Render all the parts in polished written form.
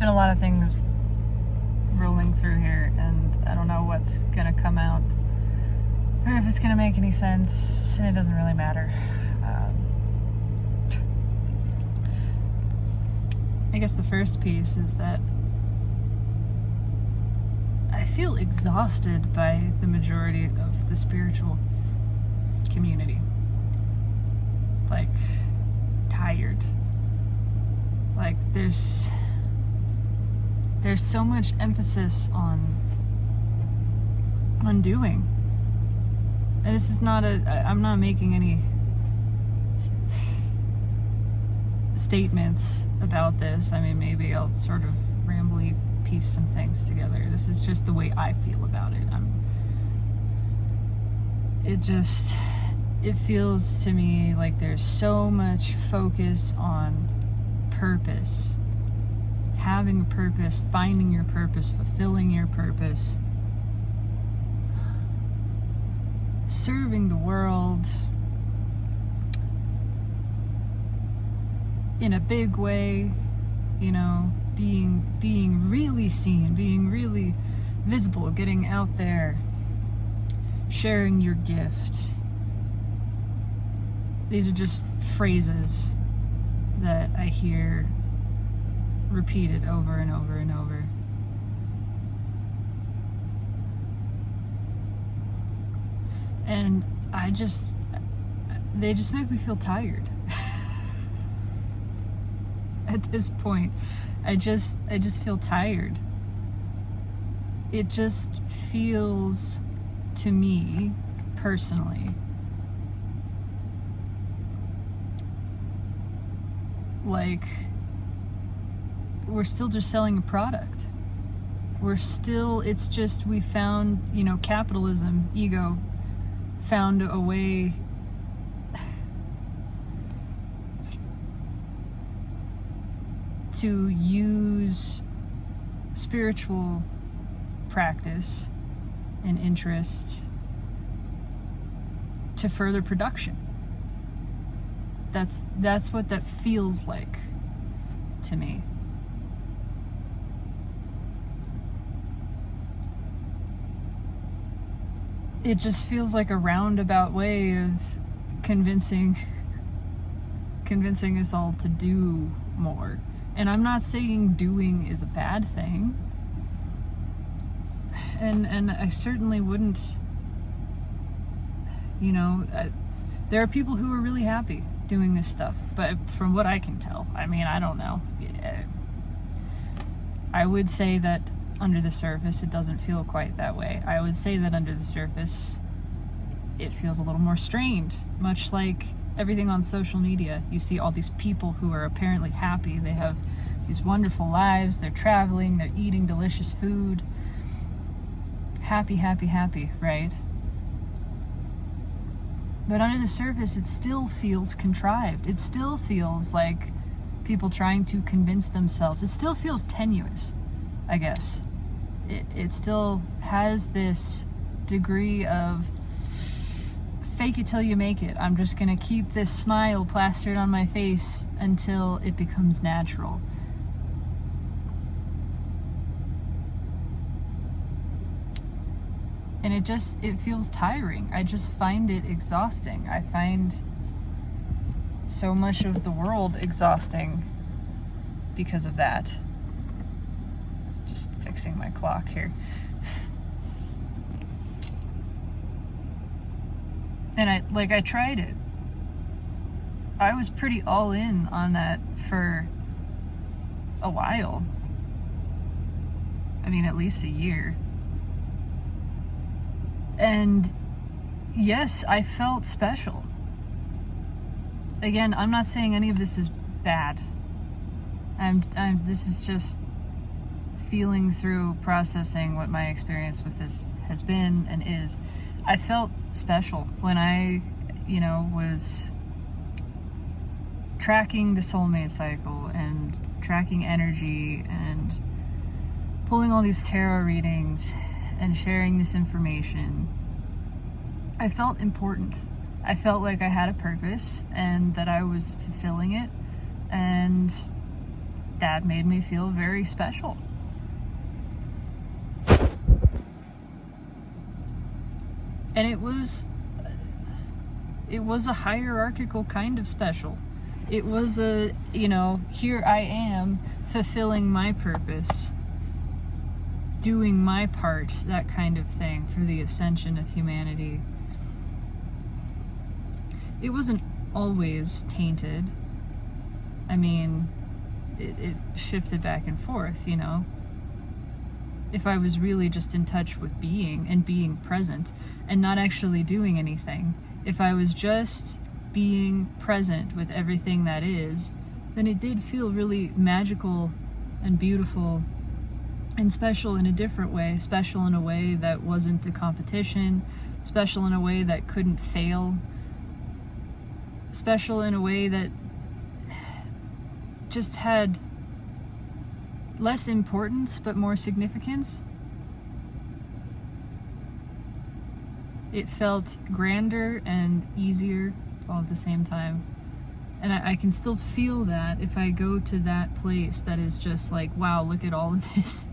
been a lot of things rolling through here, and I don't know what's gonna come out or if it's gonna make any sense, and it doesn't really matter. I guess the first piece is that I feel exhausted by the majority of the spiritual community. Like, tired. Like, there's so much emphasis on doing. And this is not I'm not making any statements about this. I mean, maybe I'll sort of rambly piece some things together. This is just the way I feel about it. It feels to me like there's so much focus on purpose. Having a purpose, finding your purpose, fulfilling your purpose, serving the world in a big way, you know, being really seen, being really visible, getting out there, sharing your gift. These are just phrases that I hear repeated over and over and over. And they just make me feel tired. At this point, I just feel tired. It just feels to me personally like we're still just selling a product. It's just, we found, you know, capitalism, ego, found a way to use spiritual practice and interest to further production. That's what that feels like to me. It just feels like a roundabout way of convincing us all to do more. And I'm not saying doing is a bad thing. And I certainly wouldn't, you know, there are people who are really happy doing this stuff, but from what I can tell, I mean, I don't know. I would say that under the surface, it doesn't feel quite that way. I would say that under the surface, it feels a little more strained, much like everything on social media. You see all these people who are apparently happy. They have these wonderful lives. They're traveling. They're eating delicious food. Happy, happy, happy, right? But under the surface, it still feels contrived. It still feels like people trying to convince themselves. It still feels tenuous, I guess. It still has this degree of fake it till you make it. I'm just gonna keep this smile plastered on my face until it becomes natural. And it feels tiring. I just find it exhausting. I find so much of the world exhausting because of that. Just fixing my clock here. And I tried it. I was pretty all in on that for a while. I mean, at least a year. And yes, I felt special. Again, I'm not saying any of this is bad. This is just feeling through, processing what my experience with this has been and is. I felt special when I, you know, was tracking the soulmate cycle and tracking energy and pulling all these tarot readings and sharing this information. I felt important. I felt like I had a purpose and that I was fulfilling it, and that made me feel very special. And it was a hierarchical kind of special. It was a, here I am fulfilling my purpose, doing my part, that kind of thing, for the ascension of humanity. It wasn't always tainted. I mean, it shifted back and forth, If I was really just in touch with being and being present and not actually doing anything, if I was just being present with everything that is, then it did feel really magical and beautiful and special in a different way, special in a way that wasn't a competition, special in a way that couldn't fail, special in a way that just had less importance but more significance. It felt grander and easier all at the same time. And I can still feel that if I go to that place that is just like, wow, look at all of this.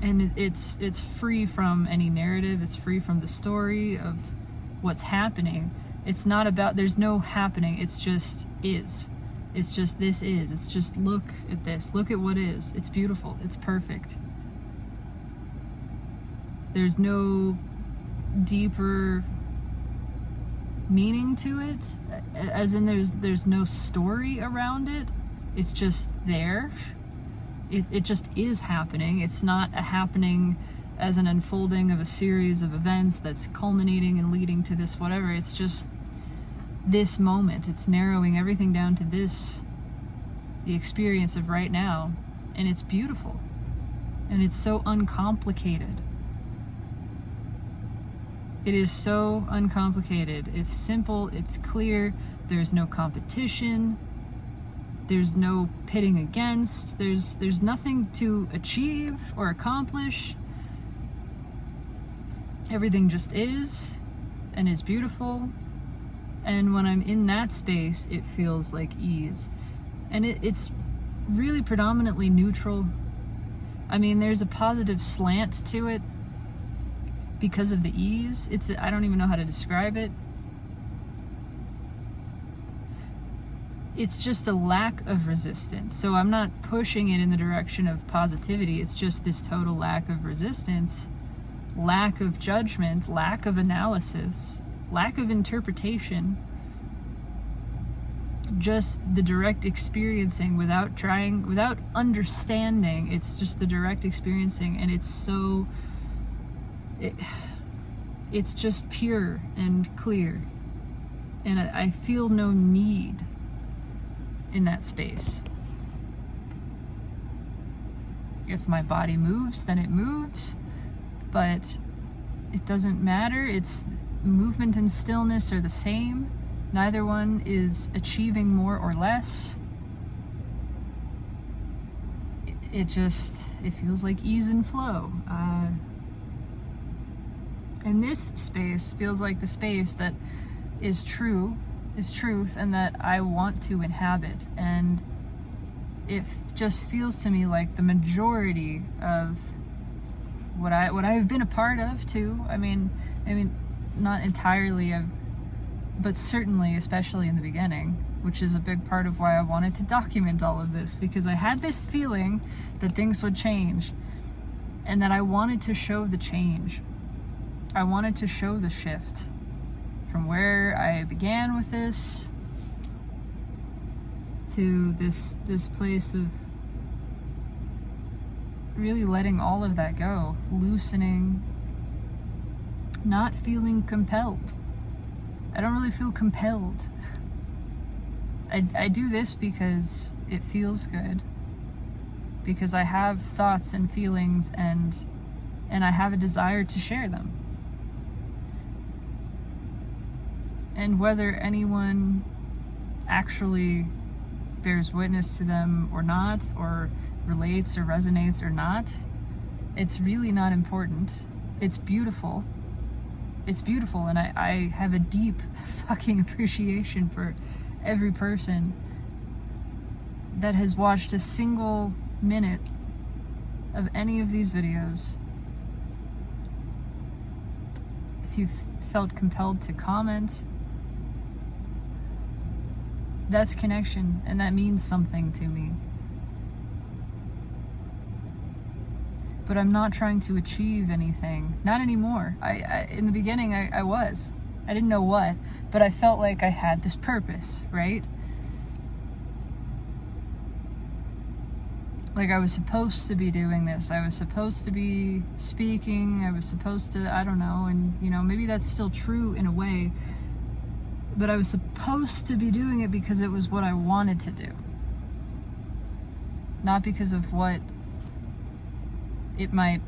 And it's free from any narrative, it's free from the story of what's happening. It's not about, there's no happening, it's just is. It's just this is. It's just look at this. Look at what is. It's beautiful. It's perfect. There's no deeper meaning to it, as in there's no story around it. It's just there. It just is happening. It's not a happening as an unfolding of a series of events that's culminating and leading to this whatever. It's just this moment. It's narrowing everything down to this, the experience of right now, and it's beautiful, and it's so uncomplicated. It is so uncomplicated. It's simple, it's clear, there's no competition, there's no pitting against, there's nothing to achieve or accomplish. Everything just is, and is beautiful. And when I'm in that space, it feels like ease. And it's really predominantly neutral. I mean, there's a positive slant to it because of the ease. I don't even know how to describe it. It's just a lack of resistance. So I'm not pushing it in the direction of positivity. It's just this total lack of resistance, lack of judgment, lack of analysis, lack of interpretation, just the direct experiencing without trying, without understanding. It's just the direct experiencing, and it's so, it's just pure and clear, and I feel no need in that space. If my body moves, then it moves, but it doesn't matter. It's movement and stillness are the same. Neither one is achieving more or less. It feels like ease and flow. And this space feels like the space that is truth, and that I want to inhabit. And it just feels to me like the majority of what I've been a part of too. I mean, not entirely, but certainly, especially in the beginning, which is a big part of why I wanted to document all of this, because I had this feeling that things would change, and that I wanted to show the change. I wanted to show the shift from where I began with this to this place of really letting all of that go, loosening, not feeling compelled. I don't really feel compelled. I do this because it feels good, because I have thoughts and feelings, and I have a desire to share them. And whether anyone actually bears witness to them or not, or relates or resonates or not, it's really not important. It's beautiful. It's beautiful, and I have a deep fucking appreciation for every person that has watched a single minute of any of these videos, if you've felt compelled to comment, that's connection, and that means something to me. But I'm not trying to achieve anything. Not anymore. I in the beginning, I was. I didn't know what, but I felt like I had this purpose, right? Like I was supposed to be doing this. I was supposed to be speaking. I was supposed to, I don't know, and maybe that's still true in a way, but I was supposed to be doing it because it was what I wanted to do. Not because of what it might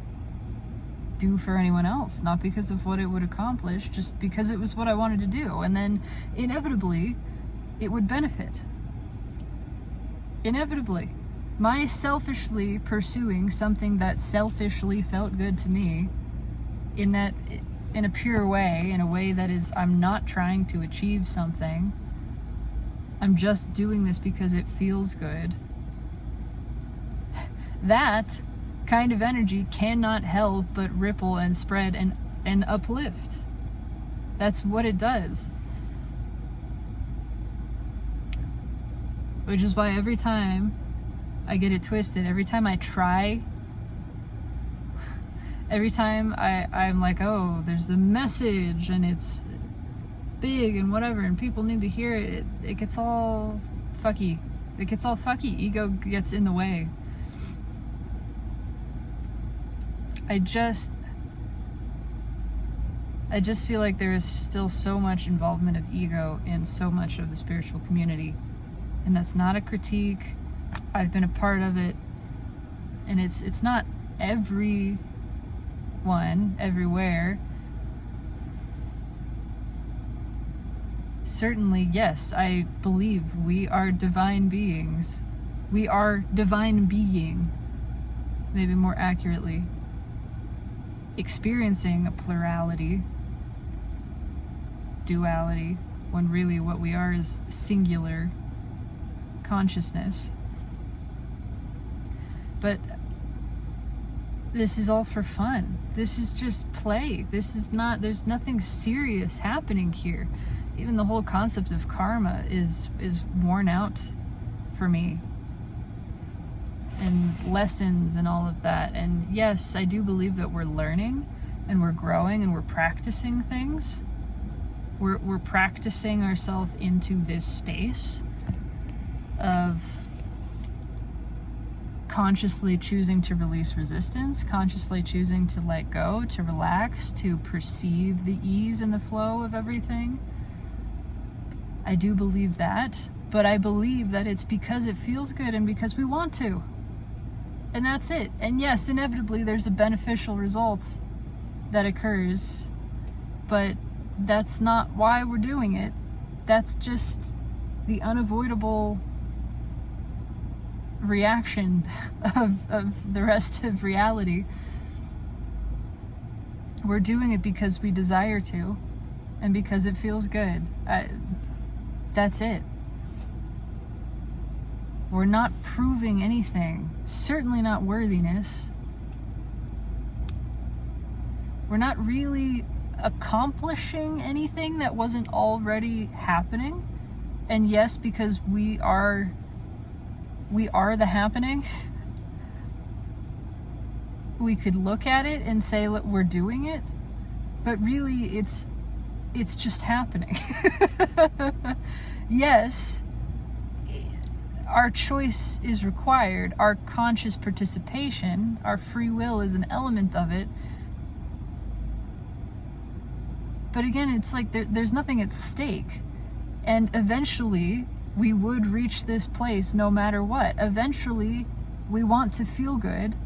do for anyone else, not because of what it would accomplish, just because it was what I wanted to do. And then inevitably it would benefit. Inevitably. My selfishly pursuing something that selfishly felt good to me in a pure way, in a way that is, I'm not trying to achieve something. I'm just doing this because it feels good. That kind of energy cannot help but ripple and spread and uplift. That's what it does. Which is why every time I get it twisted, every time I try, every time I'm like, oh, there's the message and it's big and whatever and people need to hear it, it gets all fucky. It gets all fucky. Ego gets in the way. I just feel like there is still so much involvement of ego in so much of the spiritual community. And that's not a critique. I've been a part of it. And it's not everyone, everywhere. Certainly, yes, I believe we are divine beings. We are divine being, maybe more accurately, experiencing a plurality, duality, when really what we are is singular consciousness. But this is all for fun. This is just play. This is not, there's nothing serious happening here. Even the whole concept of karma is worn out for me. And lessons and all of that. And yes, I do believe that we're learning and we're growing and we're practicing things. We're practicing ourselves into this space of consciously choosing to release resistance, consciously choosing to let go, to relax, to perceive the ease and the flow of everything. I do believe that, but I believe that it's because it feels good and because we want to. And that's it. And yes, inevitably there's a beneficial result that occurs, but that's not why we're doing it. That's just the unavoidable reaction of the rest of reality. We're doing it because we desire to, and because it feels good. That's it. We're not proving anything, certainly not worthiness. We're not really accomplishing anything that wasn't already happening. And yes, because we are the happening, we could look at it and say, look, we're doing it, but really it's just happening. Yes, our choice is required, our conscious participation, our free will is an element of it. But again, it's like there's nothing at stake. And eventually, we would reach this place no matter what. Eventually, we want to feel good.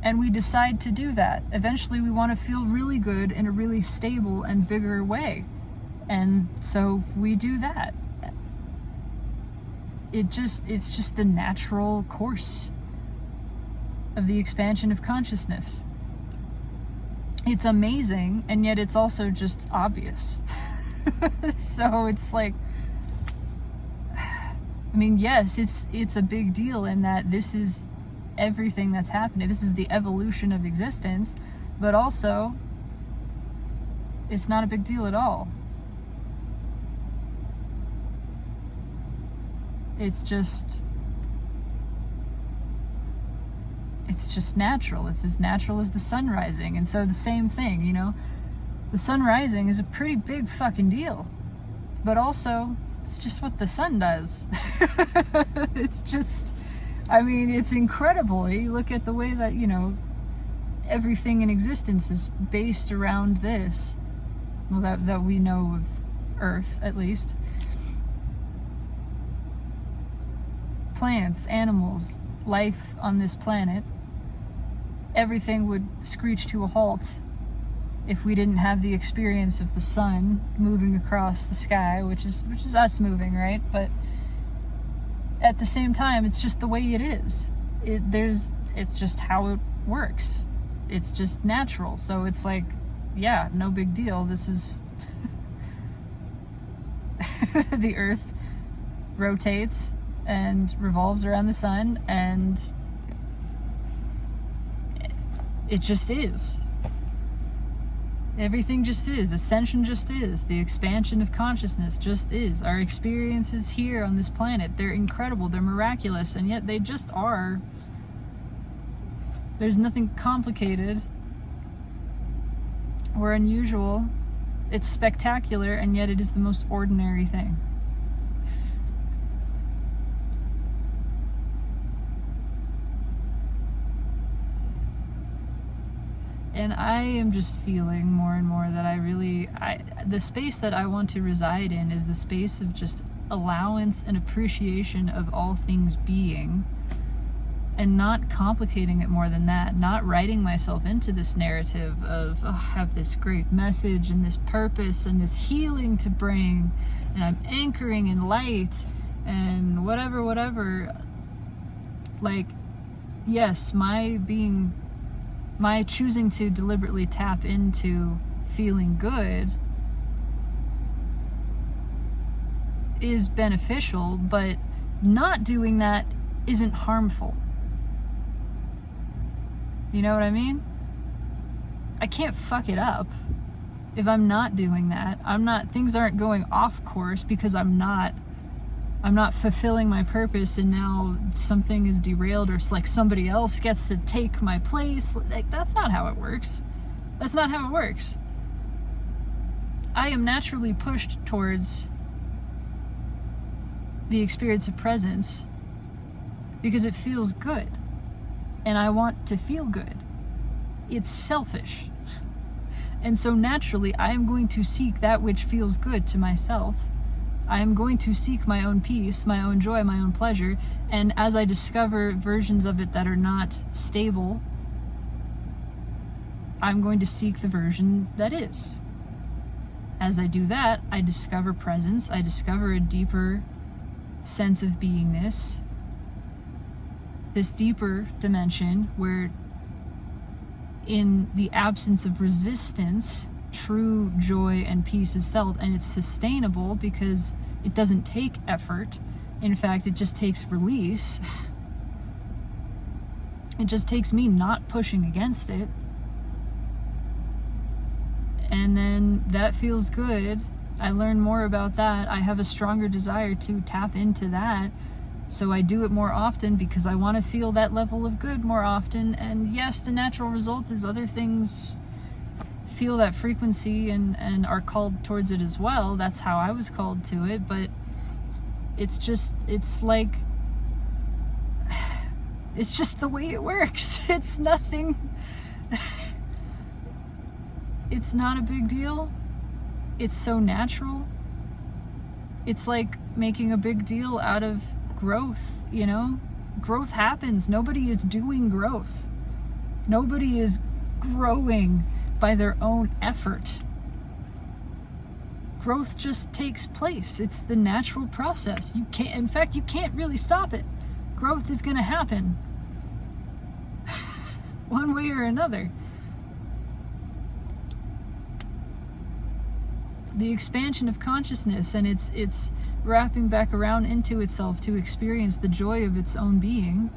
And we decide to do that. Eventually, we want to feel really good in a really stable and bigger way. And so we do that. It's just the natural course of the expansion of consciousness. It's amazing, and yet it's also just obvious. So it's like, I mean, yes, it's a big deal in that this is everything that's happening. This is the evolution of existence, but also it's not a big deal at all. It's just natural. It's as natural as the sun rising. And so the same thing, you know, the sun rising is a pretty big fucking deal, but also it's just what the sun does. It's just, I mean, it's incredible. You look at the way that, you know, everything in existence is based around this. Well, that we know of Earth, at least. Plants, animals, life on this planet, everything would screech to a halt if we didn't have the experience of the sun moving across the sky, which is us moving, right? But at the same time, it's just the way it is. It's just how it works. It's just natural. So it's like, yeah, no big deal. This is the Earth rotates and revolves around the sun, and it just is. Everything just is. Ascension just is. The expansion of consciousness just is. Our experiences here on this planet, they're incredible, they're miraculous, and yet they just are. There's nothing complicated or unusual. It's spectacular, and yet it is the most ordinary thing. And I am just feeling more and more that the space that I want to reside in is the space of just allowance and appreciation of all things being, and not complicating it more than that, not writing myself into this narrative of, oh, I have this great message and this purpose and this healing to bring, and I'm anchoring in light and whatever. Like, yes, my choosing to deliberately tap into feeling good is beneficial, but not doing that isn't harmful. You know what I mean? I can't fuck it up if I'm not doing that. Things aren't going off course because I'm not fulfilling my purpose, and now something is derailed, or it's like somebody else gets to take my place. Like, that's not how it works. That's not how it works. I am naturally pushed towards the experience of presence because it feels good, and I want to feel good. It's selfish. And so naturally, I am going to seek that which feels good to myself. I am going to seek my own peace, my own joy, my own pleasure, and as I discover versions of it that are not stable, I'm going to seek the version that is. As I do that, I discover presence, I discover a deeper sense of beingness, this deeper dimension where, in the absence of resistance, true joy and peace is felt, and it's sustainable because it doesn't take effort. In fact, it just takes release. It just takes me not pushing against it. And then that feels good. I learn more about that. I have a stronger desire to tap into that. So I do it more often because I want to feel that level of good more often. And yes, the natural result is other things feel that frequency and are called towards it as well. That's how I was called to it, but it's just the way it works. It's nothing. It's not a big deal. It's so natural. It's like making a big deal out of growth, you know? Growth happens. Nobody is doing growth. Nobody is growing by their own effort. Growth just takes place. It's the natural process. You can't really stop it. Growth is going to happen one way or another. The expansion of consciousness and its wrapping back around into itself to experience the joy of its own being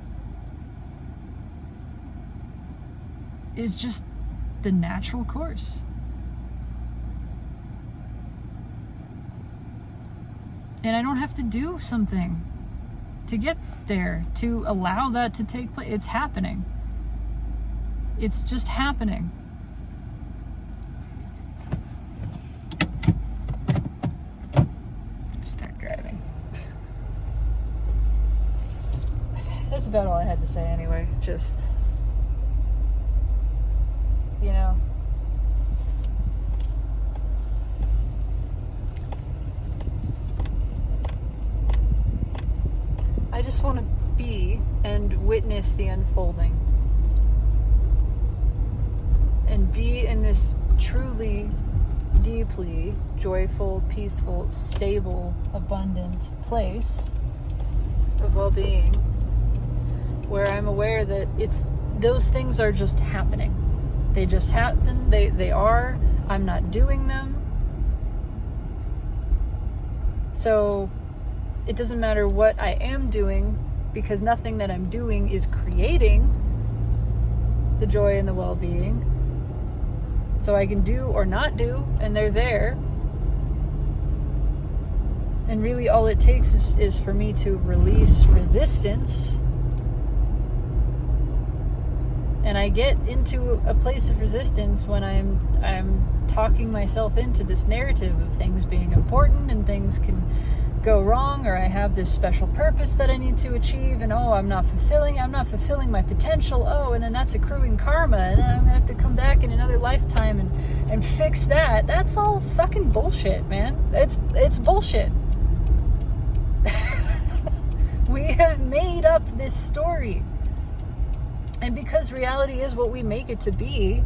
is just the natural course. And I don't have to do something to get there, to allow that to take place. It's happening. It's just happening. Start driving. That's about all I had to say anyway. Just, you know, I just want to be and witness the unfolding. And be in this truly, deeply joyful, peaceful, stable, abundant place of well-being where I'm aware that those things are just happening. They just happen. They are. I'm not doing them. So it doesn't matter what I am doing, because nothing that I'm doing is creating the joy and the well-being. So I can do or not do, and they're there. And really all it takes is for me to release resistance. And I get into a place of resistance when I'm talking myself into this narrative of things being important and things can go wrong, or I have this special purpose that I need to achieve, and I'm not fulfilling my potential, and then that's accruing karma, and then I'm gonna have to come back in another lifetime and fix that. That's all fucking bullshit, man. It's bullshit. We have made up this story. And because reality is what we make it to be,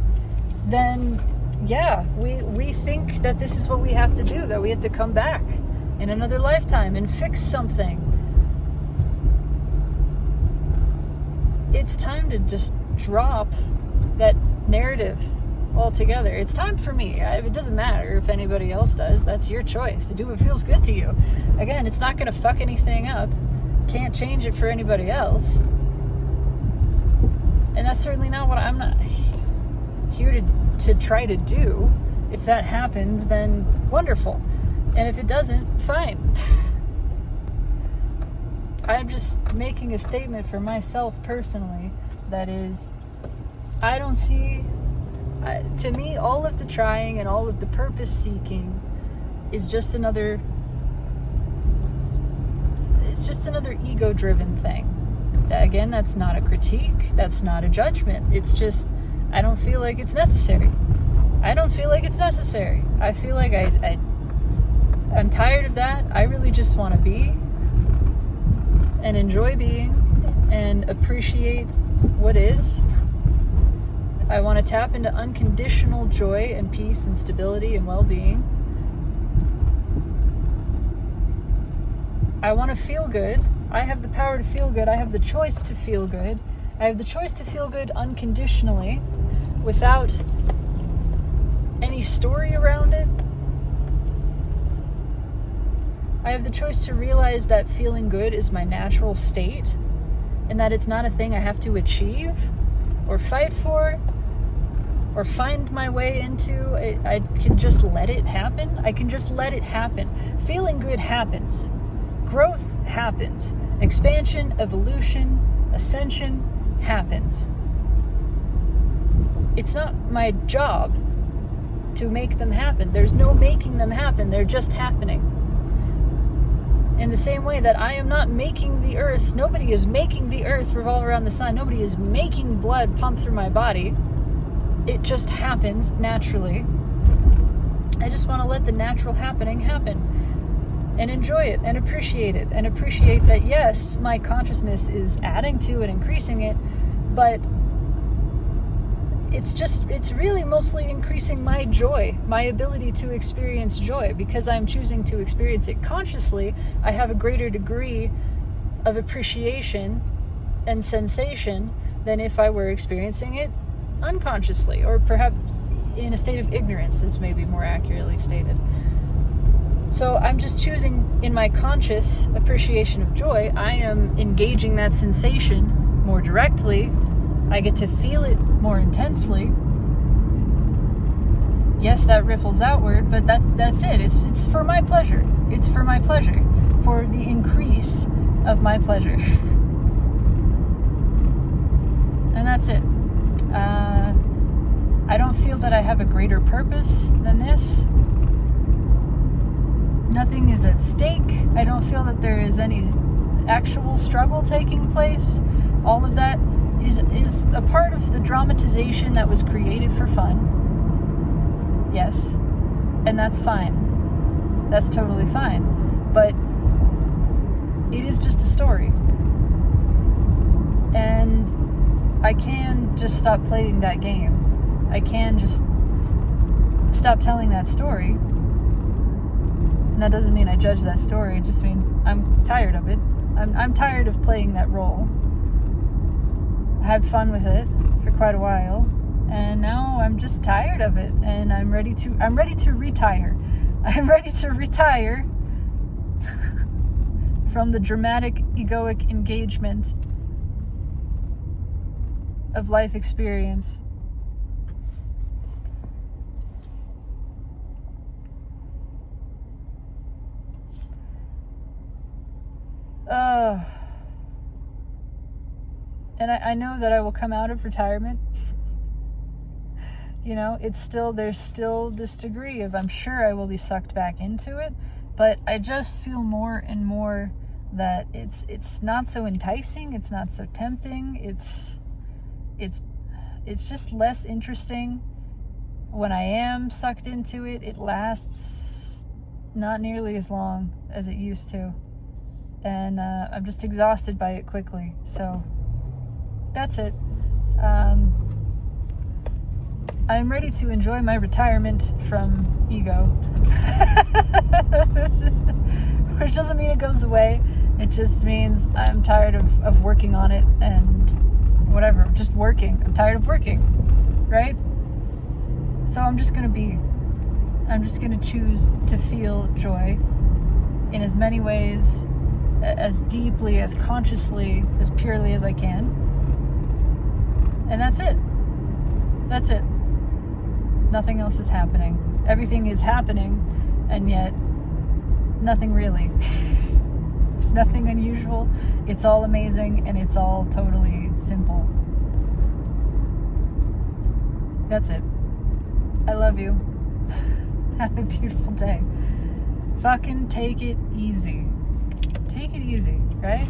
then yeah, we think that this is what we have to do, that we have to come back in another lifetime and fix something. It's time to just drop that narrative altogether. It's time for me. It doesn't matter if anybody else does. That's your choice to do what feels good to you. Again, it's not going to fuck anything up. Can't change it for anybody else. And that's certainly not what I'm not here to try to do. If that happens, then wonderful. And if it doesn't, fine. I'm just making a statement for myself personally that is, I don't see, to me, all of the trying and all of the purpose seeking is just another, it's just another ego-driven thing. Again, that's not a critique, that's not a judgment. It's just, I don't feel like it's necessary. I don't feel like it's necessary. I feel like I'm tired of that. I really just want to be and enjoy being and appreciate what is. I want to tap into unconditional joy and peace and stability and well-being. I want to feel good. I have the power to feel good. I have the choice to feel good. I have the choice to feel good unconditionally without any story around it. I have the choice to realize that feeling good is my natural state and that it's not a thing I have to achieve or fight for or find my way into. I can just let it happen. I can just let it happen. Feeling good happens. Growth happens. Expansion, evolution, ascension happens. It's not my job to make them happen. There's no making them happen. They're just happening. In the same way that I am not making the earth, nobody is making the earth revolve around the sun. Nobody is making blood pump through my body. It just happens naturally. I just want to let the natural happening happen. And enjoy it and appreciate it and appreciate that, yes, my consciousness is adding to it, increasing it, but it's really mostly increasing my joy, my ability to experience joy. Because I'm choosing to experience it consciously, I have a greater degree of appreciation and sensation than if I were experiencing it unconsciously, or perhaps in a state of ignorance, is maybe more accurately stated. So I'm just choosing in my conscious appreciation of joy, I am engaging that sensation more directly. I get to feel it more intensely. Yes, that ripples outward, but that's it. It's for my pleasure. It's for my pleasure. For the increase of my pleasure. And that's it. I don't feel that I have a greater purpose than this. Nothing is at stake. I don't feel that there is any actual struggle taking place. All of that is a part of the dramatization that was created for fun. Yes. And that's fine. That's totally fine. But it is just a story. And I can just stop playing that game. I can just stop telling that story. And that doesn't mean I judge that story. It just means I'm tired of it. I'm tired of playing that role. I had fun with it for quite a while, and now I'm just tired of it, and I'm ready to retire. I'm ready to retire from the dramatic egoic engagement of life experience. And I know that I will come out of retirement. You know, there's still this degree of, I'm sure I will be sucked back into it, but I just feel more and more that it's not so enticing, it's not so tempting, it's just less interesting. When I am sucked into it, it lasts not nearly as long as it used to. And I'm just exhausted by it quickly. So that's it. I'm ready to enjoy my retirement from ego. Which doesn't mean it goes away. It just means I'm tired of working on it and whatever. Just working. I'm tired of working. Right? So I'm just going to choose to feel joy in as many ways, as deeply, as consciously, as purely as I can. And that's it. That's it. Nothing else is happening. Everything is happening, and yet nothing really. There's nothing unusual. It's all amazing, and it's all totally simple. That's it. I love you. Have a beautiful day. Fucking take it easy. Take it easy, right?